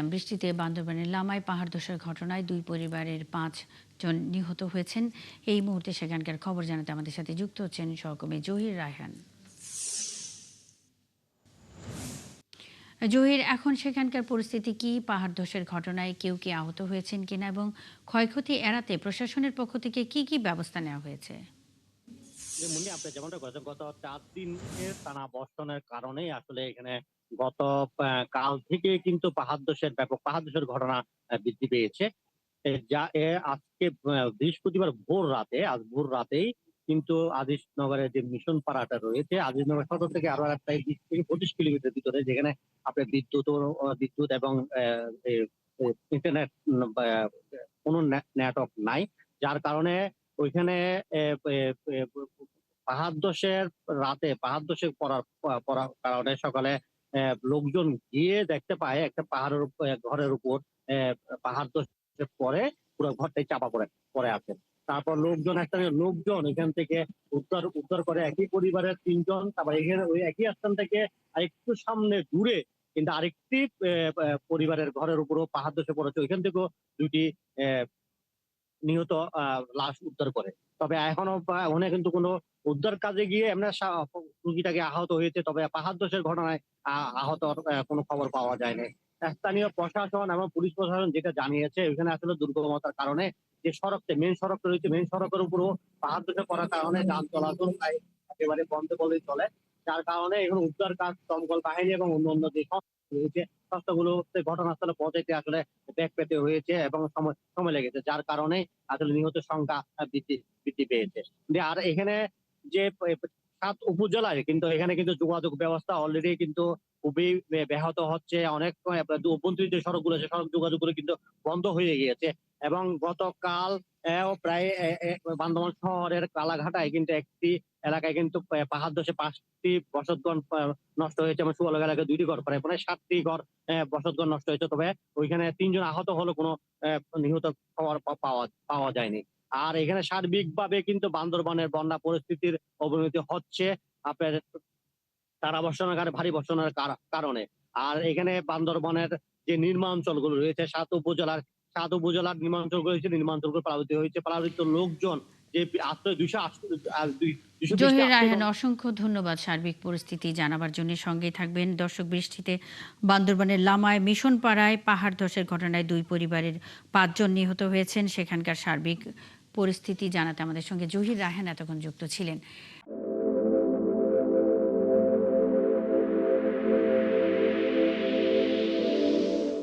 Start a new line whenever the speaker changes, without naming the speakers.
বৃষ্টিতে বান্দরবানের লামায় পাহাড় ধসের ঘটনায় দুই পরিবারের 5 জন নিহত হয়েছেন। এই মুহূর্তে সেখানকার খবর জানাতে আমাদের সাথে যুক্ত হচ্ছেন সহকর্মী জহির রায়হান। জহির, এখন সেখানকার পরিস্থিতি কি? পাহাড় ধসের ঘটনায় কেউ কি আহত হয়েছেন কিনা এবং ক্ষয়ক্ষতি এড়াতে প্রশাসনের পক্ষ থেকে কি কি ব্যবস্থা নেওয়া হয়েছে?
মুন্নি, আপনি যেমনটা করেছেন, গত 4 দিনের টানা বর্ষণের কারণেই আসলে এখানে গত কাল থেকে কিন্তু ব্যাপক পাহাড় ধসের ঘটনা বৃদ্ধি পেয়েছে। আজকে বৃহস্পতিবার আজ ভোর রাতেই কিন্তু আজিজনগরের যে মিশন পাড়াটা রয়েছে, আজিজনগর সদর থেকে আরো প্রায় 20 থেকে 25 কিলোমিটার ভিতরে, যেখানে আপনার বিদ্যুৎ এবং ইন্টারনেট কোনো নেটওয়ার্ক নাই, যার কারণে ওইখানে পাহাড় ধসে পড়ার কারণে সকালে লোকজন গিয়ে দেখতে পায় একটা ঘরের উপর আহ, পাহাড় ধসে পড়ে পুরো ঘরটাই চাপা পড়ে আছে। তারপর লোকজন এখান থেকে উদ্ধার করে একই পরিবারের 3 জন। তারপর এখানে ওই একই স্থান থেকে আরেকটু সামনে দূরে কিন্তু আরেকটি পরিবারের ঘরের উপরও পাহাড় ধসে পড়েছে, ওইখান থেকেও 2টি নিহত লাশ উদ্ধার করে। তবে এখনো ওখানে কিন্তু কোনো উদ্ধার কাজে গিয়ে এমনি রুগীটাকে আহত হয়েছে, তবে পাহাড় ধসের ঘটনায় আহত কোনো খবর পাওয়া যায়নি। স্থানীয় প্রশাসন এবং পুলিশ প্রশাসন যেটা জানিয়েছে, এখানে আসলে দুর্গমতার কারণে যে মেন সড়ক রয়েছে, মেন সড়কের উপরও পাহাড় ধসে পড়ার কারণে যান চলাচল প্রায় একেবারে বন্ধ বলেই চলে। যার কারণে এখন উদ্ধার কাজ দমকল বাহিনী এবং অন্য যে সংস্থা রয়েছে, সংস্থাগুলো ঘটনাস্থলে পৌঁছাইতে আসলে ব্যাগ পেতে হয়েছে এবং সময় লেগেছে, যার কারণে আসলে নিহত সংখ্যা বৃদ্ধি পেয়েছে। আর এখানে যে 7 উপজেলায় কিন্তু এখানে কিন্তু যোগাযোগ ব্যবস্থা অলরেডি কিন্তু খুবই ব্যাহত হচ্ছে। অনেক অভ্যন্তরীণ যে সড়কগুলো, সে সড়ক যোগাযোগগুলো কিন্তু বন্ধ হয়ে গিয়েছে। এবং গতকাল প্রায় বান্দরবান শহরের কালাঘাটায় কিন্তু একটি এলাকায় কিন্তু পাহাড় ধসে 5টি বসতঘর নষ্ট হয়েছে এবং সুয়ালক এলাকায় 2টি ঘর, প্রায় 7টি ঘর বসতঘর নষ্ট হয়েছে। তবে ওইখানে 3 জন আহত হলো, কোনো নিহত খবর পাওয়া যায়নি। আর এখানে সার্বিকভাবে কিন্তু বান্দরবানের বন্যা পরিস্থিতির অবনতি হচ্ছে আপনার ভারী বর্ষণের কারণে। আর এখানে বান্দরবনের যে নির্মাঞ্চলগুলো রয়েছে, 7 উপজেলার নির্মাঞ্চলগুলো রয়েছে, নির্মাঞ্চলগুলো প্লাবিত লোকজন যে আশ্রয় 220টি
জহির
আশ্রয়।
রায়হান, অসংখ্য ধন্যবাদ সার্বিক পরিস্থিতি জানাবার জন্য। সঙ্গেই থাকবেন। দর্শক, বৃষ্টিতে বান্দরবানের লামায় মিশন পাড়ায় পাহাড় ধসের ঘটনায় দুই পরিবারের 5 জন নিহত হয়েছেন। সেখানকার সার্বিক পরিস্থিতি জানাতে আমাদের সঙ্গে জহির রায়হান এতক্ষণ যুক্ত ছিলেন।